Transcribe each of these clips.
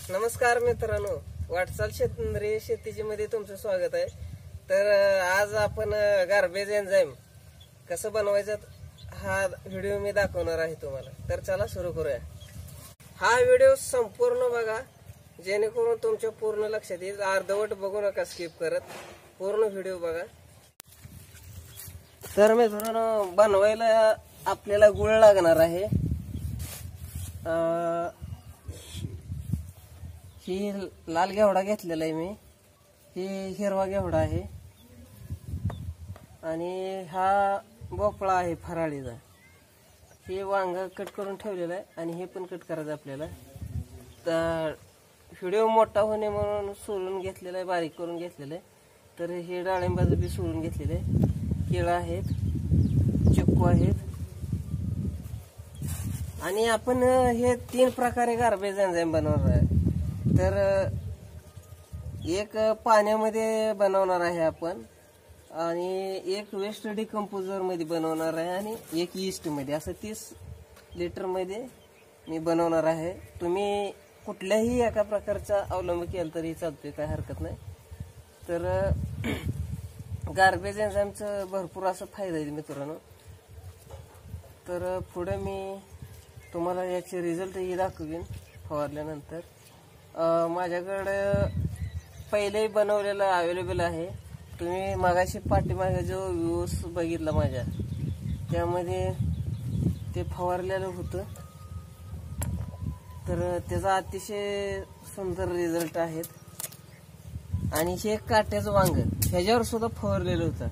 नमस्कार मित्रांनो, वाटचाल सेंद्रिय शेतीची मध्ये तुमचं स्वागत आहे। तर आज आपण गार्बेज एन्झाईम कसं बनवायचं हा व्हिडिओ मी दाखवणार आहे तुम्हाला। तर चला सुरू करूया। हा व्हिडिओ संपूर्ण बघा जेणेकरून तुमच्या पूर्ण लक्षात येईल। अर्धवट बघू नका, स्किप करत पूर्ण व्हिडिओ बघा। तर मित्रांनो, बनवायला आपल्याला गुळ लागणार आहे। ही लाल घेवडा घेतलेला आहे मी, ही हिरवा घेवडा आहे आणि हा भोपळा आहे फराळीचा। हे वांग कट करून ठेवलेला आहे आणि हे पण कट करायचं आपल्याला। तर व्हिडिओ मोठा होणे म्हणून सोलून घेतलेला आहे, बारीक करून घेतलेलं आहे। तर हे डाळिंबाचं बी सोलून घेतलेलं आहे, केळं आहेत, चिक्कू आहेत आणि आपण हे 3 प्रकारे गार्बेज एन्झाईम बनवणार आहे। तर एक पाण्यामध्ये बनवणार आहे आपण, आणि एक वेस्ट डिकम्पोजर मध्ये बनवणार आहे आणि एक यीस्ट मध्ये, असं 30 लिटर मध्ये मी बनवणार आहे। तुम्ही कुठल्याही एका प्रकारचा अवलंब केला तरी चालतोय, काय हरकत नाही। तर गार्बेज एन्झाईमचा भरपूर असा फायदा आहे मित्रांनो। तर पुढे मी तुम्हाला याचे रिझल्टही दाखवीन फवारल्यानंतर। माझ्याकडे पहिलेही बनवलेलं अवेलेबल आहे। तुम्ही मागाशी पाठीमागे जो व्ह्यूज बघितला माझ्या, त्यामध्ये ते फवारलेलं होतं। तर त्याचा अतिशय सुंदर रिझल्ट आहेत। आणि हे काट्याचं वांग ह्याच्यावर सुद्धा फवारलेलं होतं।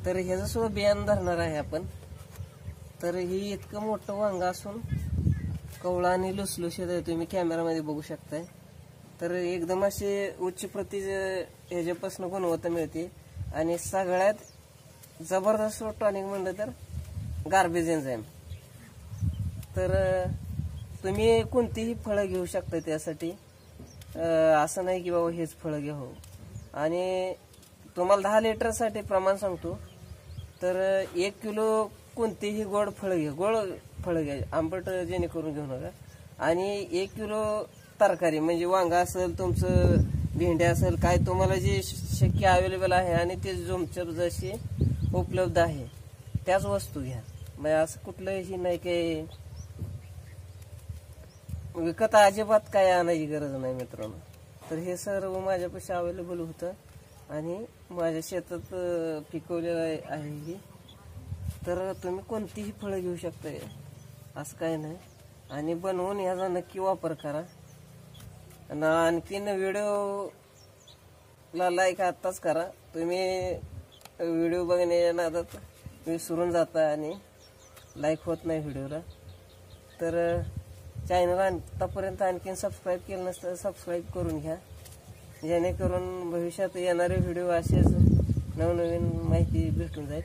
तर ह्याचं सुद्धा बियाणं धरणार आहे आपण। तर ही इतकं मोठं वांग असून कवळा आणि लुसलुशीत आहे, तुम्ही कॅमेरामध्ये बघू शकताय। तर एकदम असे उच्च प्रतीचे ह्याच्यापासून गुणवत्ता मिळते। आणि सगळ्यात जबरदस्त टॉनिक म्हणलं तर गार्बेज एन्झाईम। तर तुम्ही कोणतीही फळं घेऊ शकता त्यासाठी, असं नाही की बाबा हेच फळं घ्यावं। आणि तुम्हाला 10 लिटरसाठी प्रमाण सांगतो। तर 1 किलो कोणतीही गोड फळं घ्या, गोड फळं घ्या, आंबट जेणेकरून घेऊ नका। आणि 1 किलो तरकारी म्हणजे वांगा असेल, तुमचं भेंड्या असेल, काय तुम्हाला जे शक्य अवेलेबल आहे आणि ते तुमच्या जशी उपलब्ध आहे त्याच वस्तू घ्या। म्हणजे असं कुठलंही नाही काही विकत अजिबात काय आणायची गरज नाही मित्रांनो। तर हे सर्व माझ्यापाशी अवेलेबल होतं आणि माझ्या शेतात पिकवलेलं आहे हे। तर तुम्ही कोणतीही फळं घेऊ शकता, असं काही नाही। आणि बनवून ह्याचा नक्की वापर करा। आणि आणखीन व्हिडिओला लाईक आत्ताच करा। तुम्ही व्हिडिओ बघण्याच्या नादात विसरून जाता आणि लाईक होत नाही व्हिडिओला। तर चॅनल आतापर्यंत आणखीन सबस्क्राईब केलं नसतं, सबस्क्राईब करून घ्या, जेणेकरून भविष्यात येणारे व्हिडिओ असेच नवनवीन माहिती भेटून जाईल।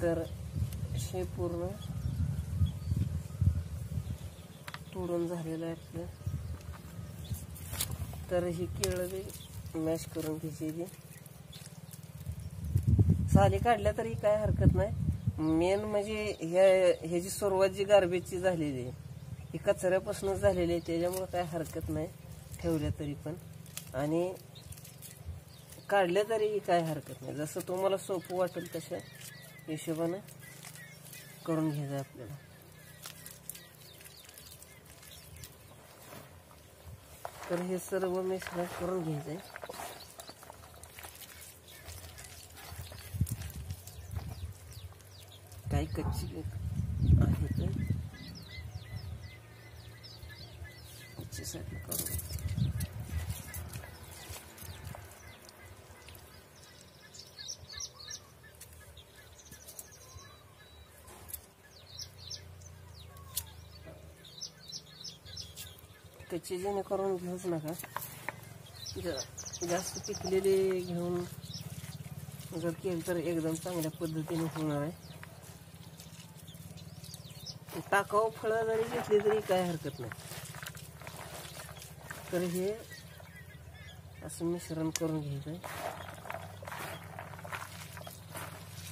तर हे पूर्ण तोडून झालेलं आहे आपलं। तर ही केळं बी मॅश करून घ्यायची, साली काढल्या तरी काय हरकत नाही। मेन म्हणजे ह्याची सुरुवात जी गार्बेजची झालेली आहे ही कचऱ्यापासूनच झालेली आहे, त्याच्यामुळे काय हरकत नाही ठेवल्या तरी पण। आणि काढल्या तरी काय हरकत नाही, जसं तुम्हाला सोपं वाटेल तशा हिशोबाने करून घ्यायचं आपल्याला। तर हे सर्व मिश्रण करून घ्यायचंय। काही कच्ची आहेत कच्ची साईडला करून कच्ची जेणेकरून घेऊच नका, जास्त पिकलेले घेऊन जर केलं तर एकदम चांगल्या पद्धतीने होणार आहे। टाकाऊ फळं जरी घेतली तरी काय हरकत नाही। तर हे असं मिश्रण करून घ्यायचं।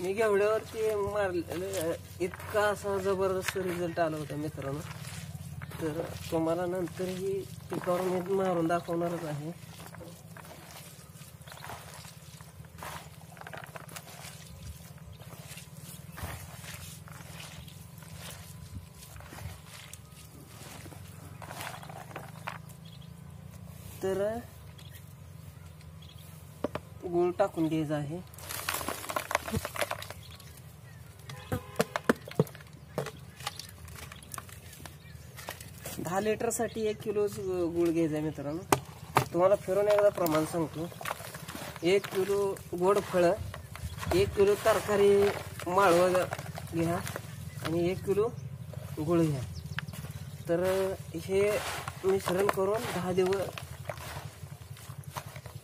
मी घेवड्यावरती मारलेलं इतका असा जबरदस्त रिझल्ट आला होता मित्रांनो। तर तुम्हाला नंतर ही पिकावर मी मारून दाखवणारच आहे. तर गूळ टाकून द्यायचा आहे. दहा लिटर साठी 1 किलो गूळ घ्यायचा मित्रांनो. तुम्हाला फिरून एकदा प्रमाण सांगतो. 1 किलो गोड फळ, 1 किलो तरकारी माळव घ्या आणि 1 किलो गूळ घ्या. तर हे मिश्रण करून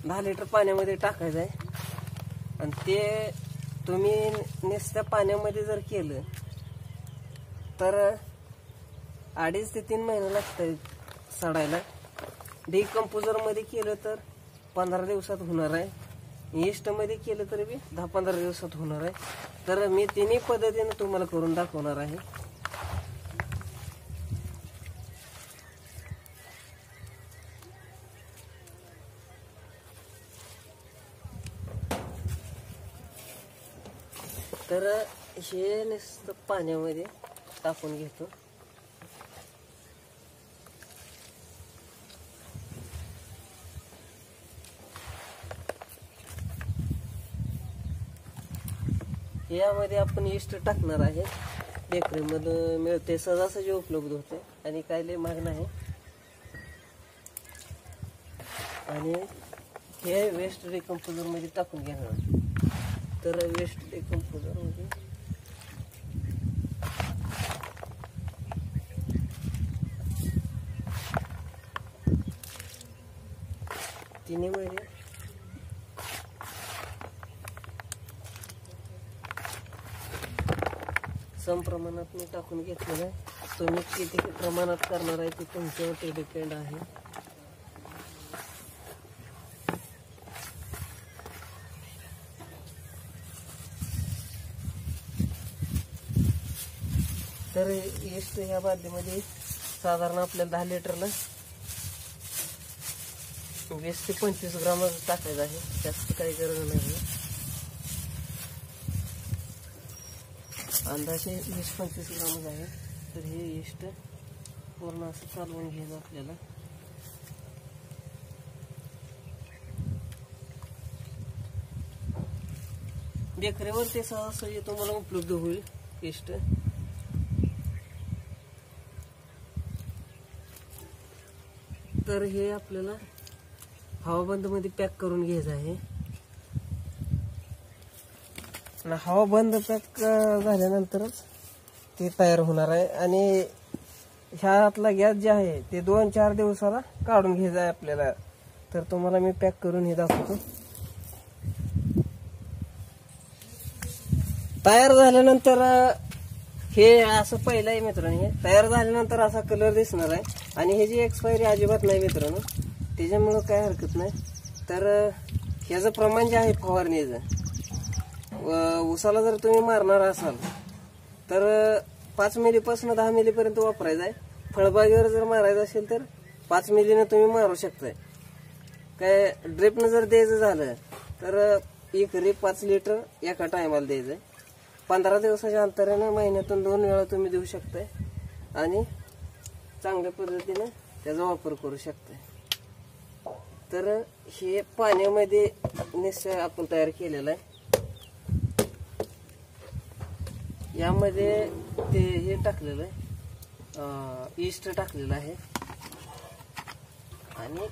10 लिटर पाण्यामध्ये टाकायचं आहे. आणि ते तुम्ही नुसत्या पाण्यामध्ये जर केलं तर 2.5 ते 3 महिने लागतात सडायला. डिकम्पोजर मध्ये केलं तर 15 दिवसात होणार आहे. ईस्ट मध्ये केलं तर बी 10-15 दिवसात होणार आहे. तर मी तिन्ही पद्धतीने तुम्हाला करून दाखवणार आहे. तर हे नुसतं पाण्यामध्ये टाकून घेतो. यामध्ये आपण ईस्ट टाकणार आहे. बेकरीमध्ये मिळते, सहजासहजी उपलब्ध होते आणि काय लय महाग नाही. आणि हे वेस्ट डिकम्पोजर मध्ये टाकून घेणार. तर वेस्ट डिकम्पोजर मध्ये तिन्ही मध्ये सम प्रमाणात मी टाकून घेतलेलं आहे. तुम्ही किती प्रमाणात करणार आहे ते तुमच्यावरती डिपेंड आहे. तर ईस्ट ह्या बादलीमध्ये साधारण आपल्याला 10 लिटरला 20 ते 25 ग्राम टाकायचं आहे. जास्त काही गरज नाही. अंदाजे 20-25 ग्राम आहे. तर हे ईस्ट पूर्ण असं चालवून घ्यायचं आपल्याला. बेकरीवर ते सहज तुम्हाला उपलब्ध होईल ईस्ट. तर हे आपल्याला हवाबंद मध्ये पॅक करून घ्यायचं आहे. हवाबंद पॅक झाल्यानंतरच ते तयार होणार आहे. आणि ह्यातला गॅस जे आहे ते 2-4 दिवसाला काढून घ्यायचं आहे आपल्याला. तर तुम्हाला मी पॅक करून हे दाखवतो. तयार झाल्यानंतर हे असं पहिलं आहे मित्रांनो. हे तयार झाल्यानंतर असा कलर दिसणार आहे. आणि ह्याची एक्सपायरी अजिबात नाही मित्रांनो, त्याच्यामुळं काय हरकत नाही. तर ह्याचं प्रमाण जे आहे फवारणीचं, उसाला जर तुम्ही मारणार असाल तर 5 मिलीपासून 10 मिलीपर्यंत वापरायचं आहे. फळबागेवर जर मारायचं असेल तर 5 मिलीनं तुम्ही मारू शकताय. काय ड्रिपनं जर द्यायचं झालं तर एकरी 5 लिटर एका टायमाला द्यायचंय. 15 दिवसाच्या अंतराने महिन्यातून 2 वेळा तुम्ही देऊ शकताय आणि चांगल्या पद्धतीने त्याचा वापर करू शकताय. तर हे पाण्यामध्ये निश्चय आपण तयार केलेलं आहे. यामध्ये ते हे टाकलेलं आहे, ईस्ट टाकलेलं आहे. आणि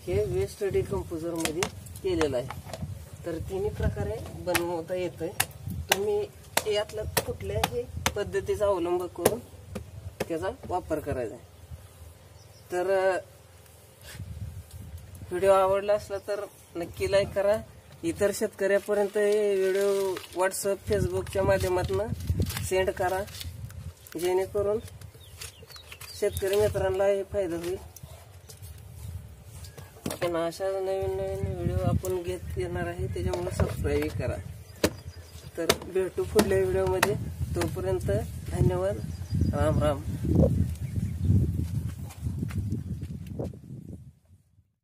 हे वेस्ट डिकम्पोजर मध्ये केलेलं आहे. तर तिन्ही प्रकारे बनवता येतंय. तुम्ही यातल्या कुठल्याही पद्धतीचा अवलंब करून त्याचा वापर करायचा आहे. तर व्हिडिओ आवडला असला तर नक्की लाईक करा. इतर शेतकऱ्यापर्यंत हे व्हिडिओ व्हॉट्सअप, फेसबुकच्या माध्यमातून सेंड करा, जेणेकरून शेतकरी मित्रांना हे फायदा होईल. पण अशा नवीन नवीन व्हिडिओ आपण घेत येणार आहे, त्याच्यामुळे सबस्क्राईब करा. तर भेटू पुढल्या व्हिडिओमध्ये. तोपर्यंत धन्यवाद. राम राम.